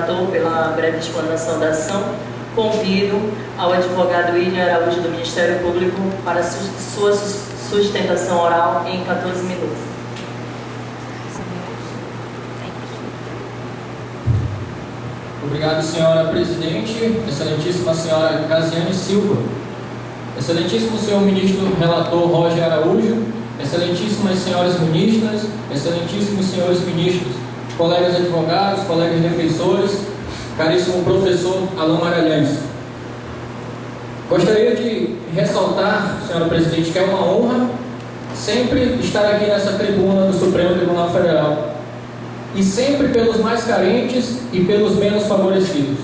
Pela breve explanação da ação, convido ao advogado William Araújo do Ministério Público para sua sustentação oral em 14 minutos. Obrigado, senhora presidente, excelentíssima senhora Casiane Silva, excelentíssimo senhor ministro relator Roger Araújo, excelentíssimas senhoras ministras, excelentíssimos senhores ministros, colegas advogados, colegas defensores, caríssimo professor Alain Magalhães. Gostaria de ressaltar, senhora presidente, que é uma honra sempre estar aqui nessa tribuna do Supremo Tribunal Federal, e sempre pelos mais carentes e pelos menos favorecidos,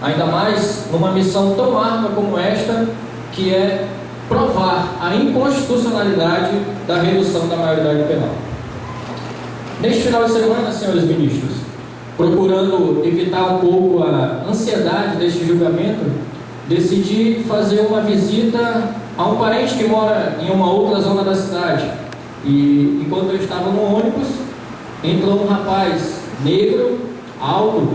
ainda mais numa missão tão árdua como esta, que é provar a inconstitucionalidade da redução da maioridade penal. Neste final de semana, senhores ministros, procurando evitar um pouco a ansiedade deste julgamento, decidi fazer uma visita a um parente que mora em uma outra zona da cidade. E enquanto eu estava no ônibus, entrou um rapaz negro, alto.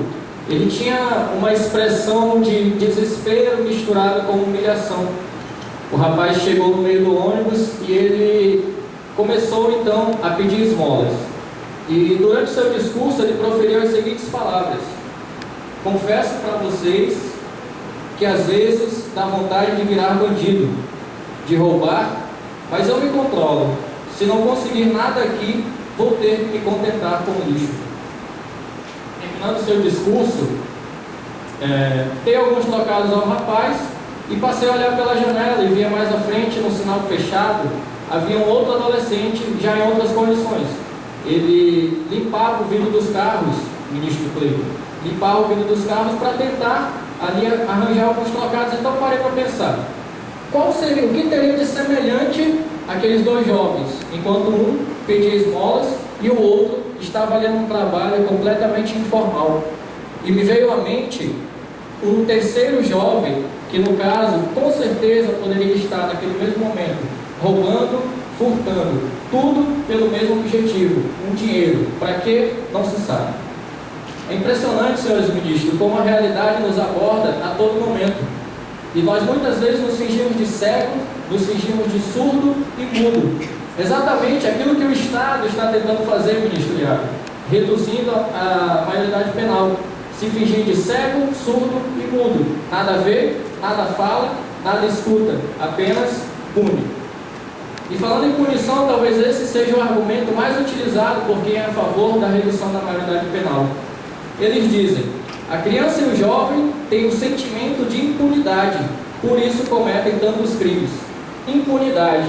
Ele tinha uma expressão de desespero misturado com humilhação. O rapaz chegou no meio do ônibus e ele começou então a pedir esmolas. E durante seu discurso ele proferiu as seguintes palavras: confesso para vocês que às vezes dá vontade de virar bandido, de roubar, mas eu me controlo. Se não conseguir nada aqui, vou ter que me contentar com o lixo. Terminando seu discurso, dei alguns tocados ao rapaz e passei a olhar pela janela e via mais à frente, no sinal fechado, havia um outro adolescente já em outras condições. Ele limpava o vidro dos carros, ministro Cleiton, limpava o vidro dos carros para tentar ali arranjar alguns trocados. Então parei para pensar, o que teria de semelhante aqueles dois jovens, enquanto um pedia esmolas e o outro estava ali num trabalho completamente informal. E me veio à mente um terceiro jovem, que no caso, com certeza poderia estar naquele mesmo momento, roubando, furtando, tudo pelo mesmo objetivo, um dinheiro. Para quê? Não se sabe. É impressionante, senhores ministros, como a realidade nos aborda a todo momento. E nós muitas vezes nos fingimos de cego, nos fingimos de surdo e mudo. Exatamente aquilo que o Estado está tentando fazer, ministro Iago, reduzindo a maioridade penal. Se fingir de cego, surdo e mudo. Nada vê, nada fala, nada escuta, apenas pune. E falando em punição, talvez esse seja o argumento mais utilizado por quem é a favor da redução da maioridade penal. Eles dizem: a criança e o jovem têm um sentimento de impunidade, por isso cometem tantos crimes. Impunidade.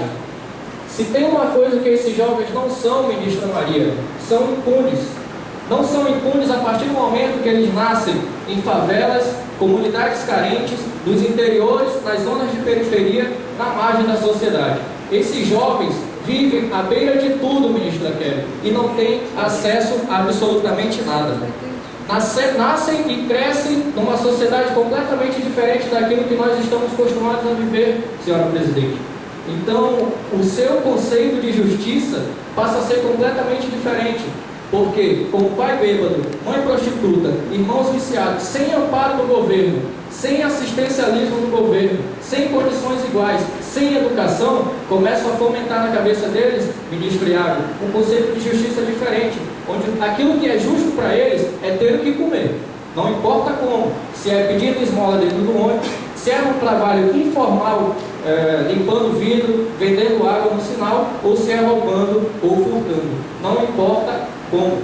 Se tem uma coisa que esses jovens não são, ministra Maria, são impunes. Não são impunes a partir do momento que eles nascem em favelas, comunidades carentes, nos interiores, nas zonas de periferia, na margem da sociedade. Esses jovens vivem à beira de tudo, ministra Kelly, e não têm acesso a absolutamente nada. Nascem e crescem numa sociedade completamente diferente daquilo que nós estamos acostumados a viver, senhora presidente. Então, o seu conceito de justiça passa a ser completamente diferente. Porque, com pai bêbado, mãe prostituta, irmãos viciados, sem amparo do governo, sem assistencialismo do governo, sem condições iguais, sem educação, começam a fomentar na cabeça deles, ministro Iago, um conceito de justiça diferente, onde aquilo que é justo para eles é ter o que comer. Não importa como, se é pedindo esmola dentro do ônibus, se é um trabalho informal, limpando vidro, vendendo água no sinal, ou se é roubando ou furtando. Não importa como.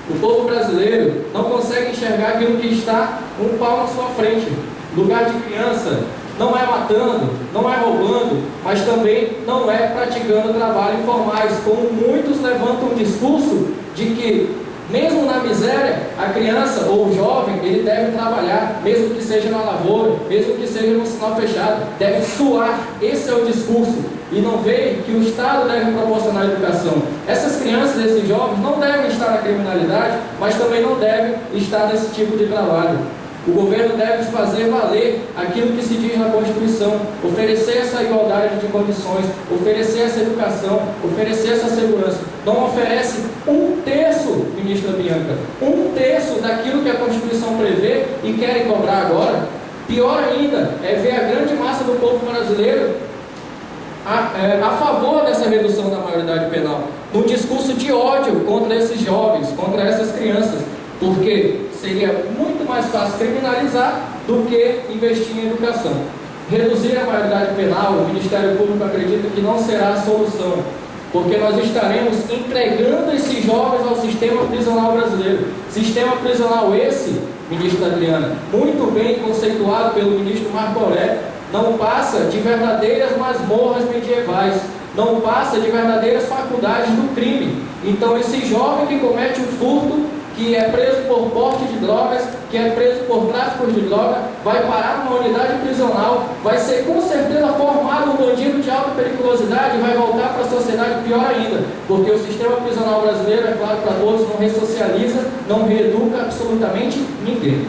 O povo brasileiro não consegue enxergar aquilo que está um pau na sua frente. Lugar de criança não é matando, não é roubando, mas também não é praticando trabalho informais, como muitos levantam um discurso de que mesmo na miséria, a criança ou o jovem, ele deve trabalhar, mesmo que seja na lavoura, mesmo que seja no sinal fechado, deve suar. Esse é o discurso. E não vê que o Estado deve proporcionar educação. Essas crianças, esses jovens, não devem estar na criminalidade, mas também não devem estar nesse tipo de trabalho. O governo deve fazer valer aquilo que se diz na Constituição, oferecer essa igualdade de condições, oferecer essa educação, oferecer essa segurança. Não oferece 1/3, ministra Bianca, 1/3 daquilo que prevê e querem cobrar agora. Pior ainda é ver a grande massa do povo brasileiro a favor dessa redução da maioridade penal, num discurso de ódio contra esses jovens, contra essas crianças, porque seria muito mais fácil criminalizar do que investir em educação. Reduzir a maioridade penal, o Ministério Público acredita que não será a solução, porque nós estaremos entregando esses jovens ao sistema prisional brasileiro. Sistema prisional esse, ministra Adriana, muito bem conceituado pelo ministro Marco Aurélio, não passa de verdadeiras masmorras medievais, não passa de verdadeiras faculdades do crime. Então esse jovem que comete um furto, que é preso por porte de drogas, que é preso por tráfico de droga, vai parar numa unidade prisional, vai ser com certeza formado um bandido de alta periculosidade e vai voltar para a sociedade pior ainda, porque o sistema prisional brasileiro, é claro para todos, não ressocializa, não reeduca absolutamente ninguém.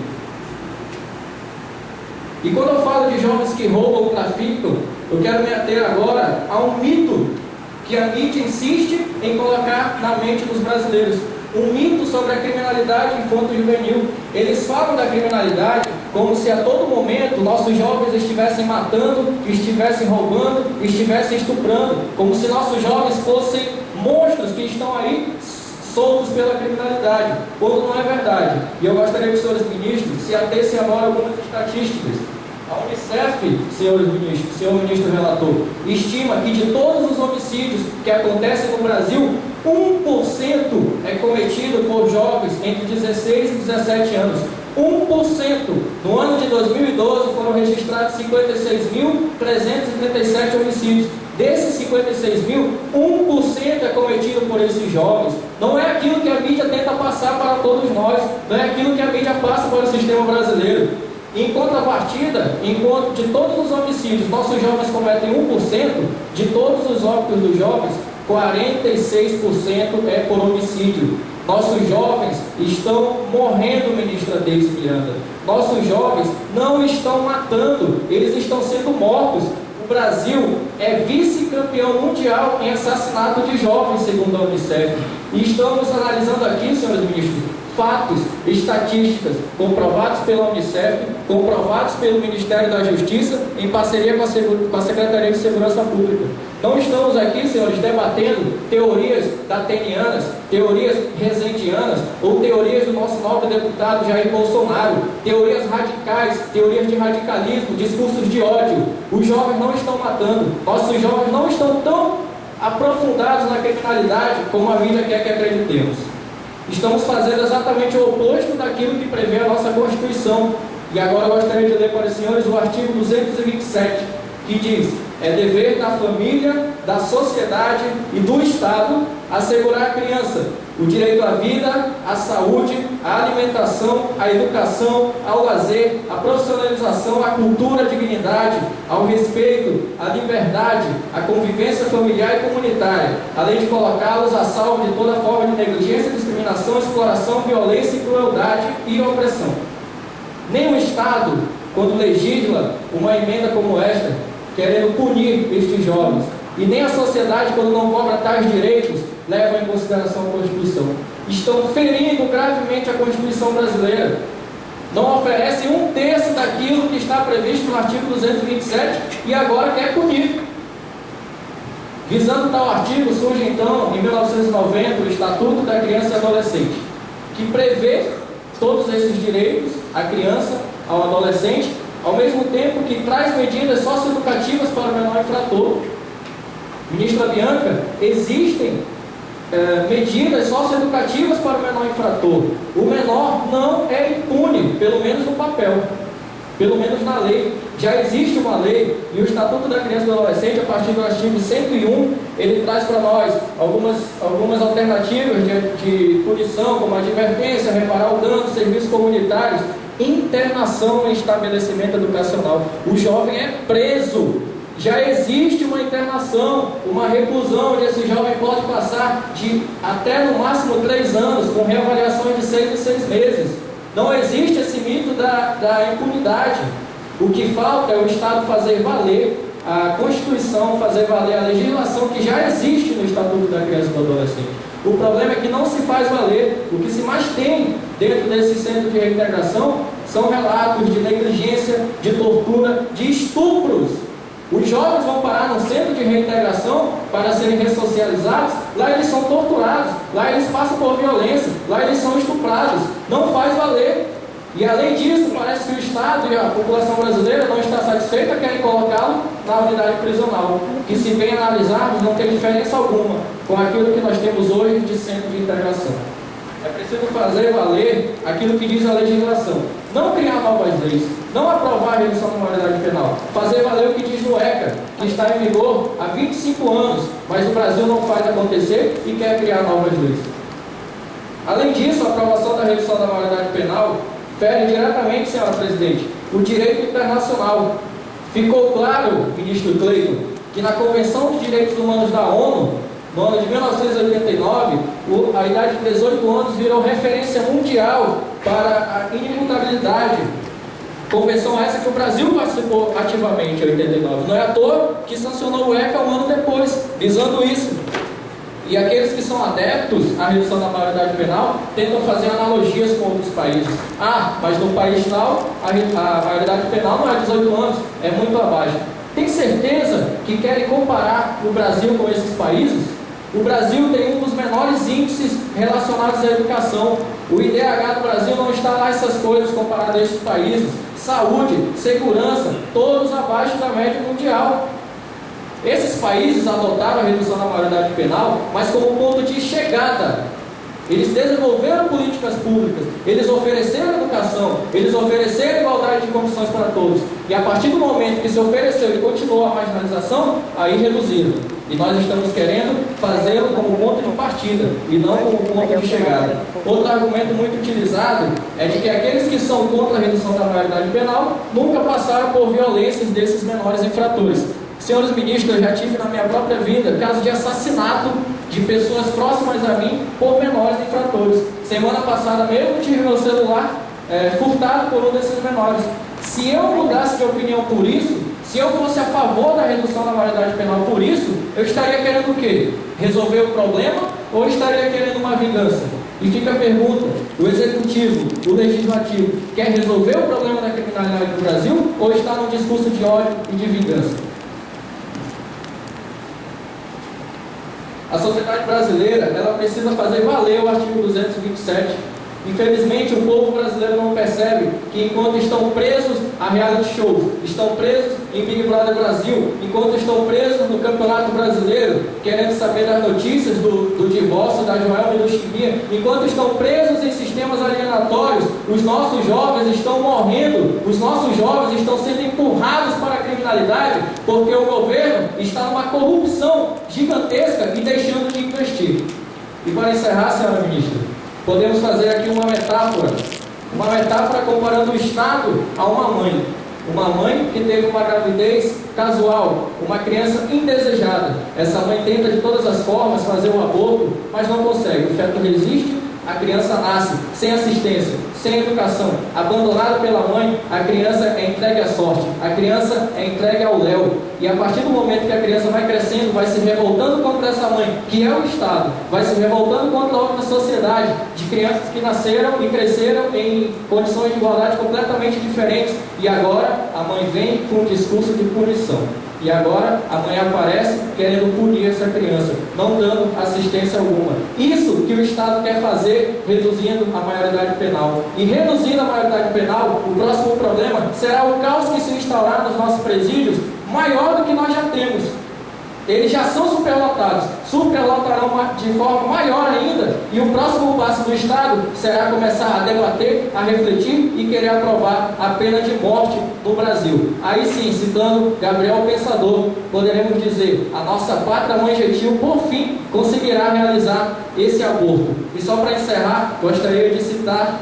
E quando eu falo de jovens que roubam ou traficam, eu quero me ater agora a um mito que a mídia insiste em colocar na mente dos brasileiros. Um mito sobre a criminalidade infanto-juvenil. Eles falam da criminalidade como se a todo momento nossos jovens estivessem matando, estivessem roubando, estivessem estuprando, como se nossos jovens fossem monstros que estão aí soltos pela criminalidade, quando não é verdade. E eu gostaria que os senhores ministros se atessem agora a algumas estatísticas. A Unicef, senhor ministro relator, estima que de todos os homicídios que acontecem no Brasil, 1% é cometido por jovens entre 16 e 17 anos. 1%. No ano de 2012 foram registrados 56.337 homicídios. Desses 56 mil, 1% é cometido por esses jovens. Não é aquilo que a mídia tenta passar para todos nós, não é aquilo que a mídia passa para o sistema brasileiro. Em contrapartida, enquanto de todos os homicídios nossos jovens cometem 1%, de todos os óbitos dos jovens, 46% é por homicídio. Nossos jovens estão morrendo, ministra Deise Miranda. Nossos jovens não estão matando, eles estão sendo mortos. O Brasil é vice-campeão mundial em assassinato de jovens, segundo a Unicef. E estamos analisando aqui, senhores ministros, fatos, estatísticas, comprovados pela Unicef, comprovados pelo Ministério da Justiça, em parceria com a Secretaria de Segurança Pública. Não estamos aqui, senhores, debatendo teorias datenianas, teorias rezendianas, ou teorias do nosso nobre deputado Jair Bolsonaro, teorias radicais, teorias de radicalismo, discursos de ódio. Os jovens não estão matando, nossos jovens não estão tão aprofundados na criminalidade como a mídia quer que acreditemos. Estamos fazendo exatamente o oposto daquilo que prevê a nossa Constituição. E agora eu gostaria de ler para os senhores o artigo 227, que diz: é dever da família, da sociedade e do Estado assegurar à criança o direito à vida, à saúde, à alimentação, à educação, ao lazer, à profissionalização, à cultura, à dignidade, ao respeito, à liberdade, à convivência familiar e comunitária, além de colocá-los a salvo de toda forma de negligência, discriminação, exploração, violência e crueldade e opressão. Nem o Estado, quando legisla uma emenda como esta, querendo punir estes jovens, e nem a sociedade, quando não cobra tais direitos, leva em consideração a Constituição. Estão ferindo gravemente a Constituição brasileira. Não oferecem 1/3 daquilo que está previsto no artigo 227 e agora quer punir. Visando tal artigo, surge então, em 1990, o Estatuto da Criança e Adolescente, que prevê todos esses direitos à criança, ao adolescente, ao mesmo tempo que traz medidas socioeducativas para o menor infrator. Ministra Bianca, existem medidas socioeducativas para o menor infrator. O menor não é impune, pelo menos no papel, pelo menos na lei. Já existe uma lei, e o Estatuto da Criança e do Adolescente, a partir do artigo 101, ele traz para nós algumas alternativas de punição, como advertência, reparar o dano, serviços comunitários, internação em estabelecimento educacional. O jovem é preso. Já existe uma internação, uma reclusão, onde esse jovem pode passar de até no máximo 3 anos, com reavaliações de 6 em 6 meses. Não existe esse mito da impunidade. O que falta é o Estado fazer valer a Constituição, fazer valer a legislação que já existe no Estatuto da Criança e do Adolescente. O problema é que não se faz valer. O que se mais tem dentro desse centro de reintegração são relatos de negligência, de tortura, de estupros. Os jovens vão parar num centro de reintegração para serem ressocializados, lá eles são torturados, lá eles passam por violência, lá eles são estuprados. Não faz valer. E além disso, parece que o Estado e a população brasileira não está satisfeita, querem colocá-lo na unidade prisional, que, se bem analisarmos, não tem diferença alguma com aquilo que nós temos hoje de centro de integração. É preciso fazer valer aquilo que diz a legislação. Não criar novas leis, não aprovar a redução da maioridade penal. Fazer valer o que diz no ECA, que está em vigor há 25 anos, mas o Brasil não faz acontecer e quer criar novas leis. Além disso, a aprovação da redução da maioridade penal fere diretamente, senhora presidente, o direito internacional. Ficou claro, ministro Cleiton, que na Convenção de Direitos Humanos da ONU, no ano de 1989, a idade de 18 anos virou referência mundial para a inimputabilidade. Convenção essa que o Brasil participou ativamente em 89. Não é à toa que sancionou o ECA um ano depois, visando isso. E aqueles que são adeptos à redução da maioridade penal tentam fazer analogias com outros países. Ah, mas no país tal, a maioridade penal não é 18 anos, é muito abaixo. Tem certeza que querem comparar o Brasil com esses países? O Brasil tem um dos menores índices relacionados à educação. O IDH do Brasil não está lá essas coisas comparado a esses países. Saúde, segurança, todos abaixo da média mundial. Esses países adotaram a redução da maioridade penal, mas como ponto de chegada. Eles desenvolveram políticas públicas, eles ofereceram educação, eles ofereceram igualdade de condições para todos. E a partir do momento que se ofereceu e continuou a marginalização, aí reduziram. E nós estamos querendo fazê-lo como ponto de partida e não como ponto de chegada. Outro argumento muito utilizado é de que aqueles que são contra a redução da maioridade penal nunca passaram por violências desses menores infratores. Senhores ministros, eu já tive na minha própria vida caso de assassinato de pessoas próximas a mim por menores infratores. Semana passada mesmo tive meu celular furtado por um desses menores. Se eu mudasse de opinião por isso, se eu fosse a favor da redução da maioridade penal por isso, eu estaria querendo o quê? Resolver o problema ou estaria querendo uma vingança? E fica a pergunta, o Executivo, o Legislativo, quer resolver o problema da criminalidade do Brasil ou está num discurso de ódio e de vingança? A sociedade brasileira, ela precisa fazer valer o artigo 227. Infelizmente, o povo brasileiro não percebe que enquanto estão presos a reality shows, estão presos em Big Brother Brasil, enquanto estão presos no Campeonato Brasileiro, querendo saber das notícias do divórcio da Joelma e do Chiquinha, enquanto estão presos em sistemas alienatórios, os nossos jovens estão morrendo, os nossos jovens estão sendo empurrados para a criminalidade, porque o governo está numa corrupção gigantesca e deixando de investir. E para encerrar, senhora ministra, podemos fazer aqui uma metáfora comparando o Estado a uma mãe. Uma mãe que teve uma gravidez casual, uma criança indesejada. Essa mãe tenta de todas as formas fazer um aborto, mas não consegue. O feto resiste, a criança nasce sem assistência, sem educação, abandonada pela mãe, a criança é entregue à sorte, a criança é entregue ao léu. E a partir do momento que a criança vai crescendo, vai se revoltando contra essa mãe, que é o Estado, vai se revoltando contra a outra sociedade, de crianças que nasceram e cresceram em condições de igualdade completamente diferentes, e agora a mãe vem com um discurso de punição. E agora a mãe aparece querendo punir essa criança, não dando assistência alguma. Isso que o Estado quer fazer, reduzindo a maioridade penal. E reduzindo a maioridade penal, o próximo problema será o caos que se instaurar nos nossos presídios, maior do que nós já temos. Eles já são superlotados, superlotarão de forma maior ainda, e o próximo passo do Estado será começar a debater, a refletir e querer aprovar a pena de morte no Brasil. Aí sim, citando Gabriel Pensador, poderemos dizer, a nossa pátria mãe gentil, por fim, conseguirá realizar esse aborto. E só para encerrar, gostaria de citar,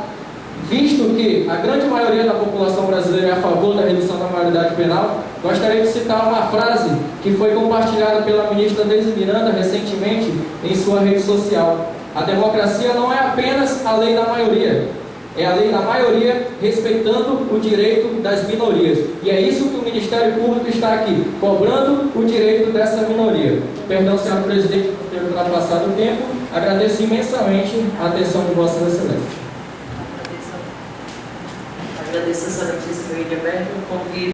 visto que a grande maioria da população brasileira é a favor da redução da maioridade penal, gostaria de citar uma frase que foi compartilhada pela ministra Deise Miranda recentemente em sua rede social. A democracia não é apenas a lei da maioria, É a lei da maioria respeitando o direito das minorias. E é isso que o Ministério Público está aqui, cobrando o direito dessa minoria. Perdão, senhor presidente, por ter ultrapassado o tempo. Agradeço imensamente a atenção de Vossas Excelências. Agradeço, excelentíssimo William Berto. Convido